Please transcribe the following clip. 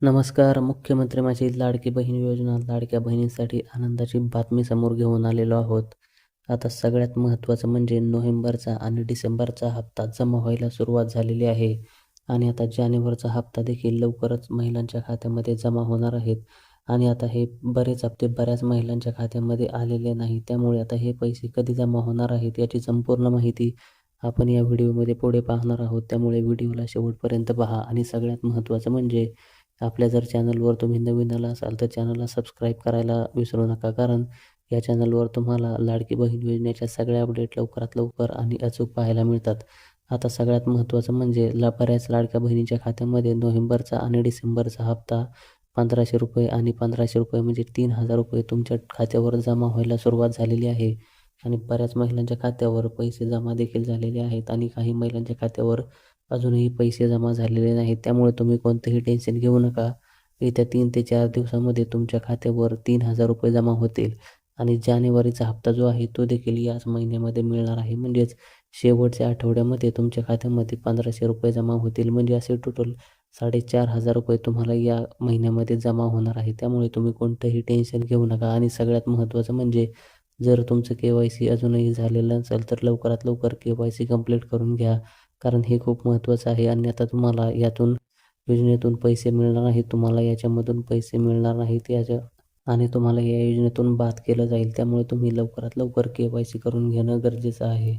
नमस्कार. मुख्यमंत्री माझी लाडकी बहीण योजना, लाडक्या बहिणींसाठी आनंदाची बातमी समोर घेऊन आलेलो आहोत. आता सगळ्यात महत्त्वाचं म्हणजे नोव्हेंबरचा आणि डिसेंबरचा हप्ता जमा व्हायला सुरुवात झालेली आहे आणि आता जानेवारीचा हप्ता देखील लवकरच महिलांच्या खात्यामध्ये जमा होणार आहेत आणि आता हे बरेच हप्ते बऱ्याच महिलांच्या खात्यामध्ये आलेले नाही. त्यामुळे आता हे पैसे कधी जमा होणार आहेत याची संपूर्ण माहिती आपण या व्हिडिओमध्ये पुढे पाहणार आहोत. त्यामुळे व्हिडिओला शेवटपर्यंत पहा आणि सगळ्यात महत्त्वाचं म्हणजे आपल्या जर चॅनलवर तुम्ही नवीन आला असाल तर चॅनलला सबस्क्राईब करायला विसरू नका. कारण या चॅनलवर तुम्हाला लाडकी बहीण योजनेच्या सगळ्या अपडेट लवकरात लवकर आणि अचूक पाहायला मिळतात. आता सगळ्यात महत्त्वाचं म्हणजे बऱ्याच लाडक्या बहिणींच्या खात्यामध्ये नोव्हेंबरचा आणि डिसेंबरचा हप्ता ₹1500 आणि ₹1500 म्हणजे ₹3000 तुमच्या खात्यावर जमा व्हायला सुरुवात झालेली आहे आणि बऱ्याच महिलांच्या खात्यावर पैसे जमा देखील झालेले आहेत आणि काही महिलांच्या खात्यावर अजूनही पैसे जमा झालेले नाहीत. त्यामुळे तुम्ही कोणतंही टेन्शन घेऊ नका. येत्या 3 ते 4 दिवसामध्ये तुमच्या खात्यावर ₹3000 जमा होतील आणि जानेवारीचा हप्ता जो आहे तो देखील याच महिन्यामध्ये मिळणार आहे. म्हणजेच शेवटच्या आठवड्यामध्ये तुमच्या खात्यामध्ये ₹1500 जमा होतील. म्हणजे असे टोटल ₹4500 तुम्हाला या महिन्यामध्ये जमा होणार आहे. त्यामुळे तुम्ही कोणतंही टेन्शन घेऊ नका आणि सगळ्यात महत्त्वाचं म्हणजे जर तुमचं के-वाय-सी अजूनही झालेलं नसेल तर लवकरात लवकर के-वाय-सी कंप्लीट करून घ्या. कारण हे खूप महत्त्वाचं आहे. अन्यथा तुम्हाला यातून योजनेतून पैसे मिळणार नाहीत. तुम्हाला याच्यामधून पैसे मिळणार नाहीत आणि तुम्हाला या योजनेतून बाद केलं जाईल. त्यामुळे तुम्ही लवकरात लवकर के-वाय-सी करून घेणं गरजेचं आहे.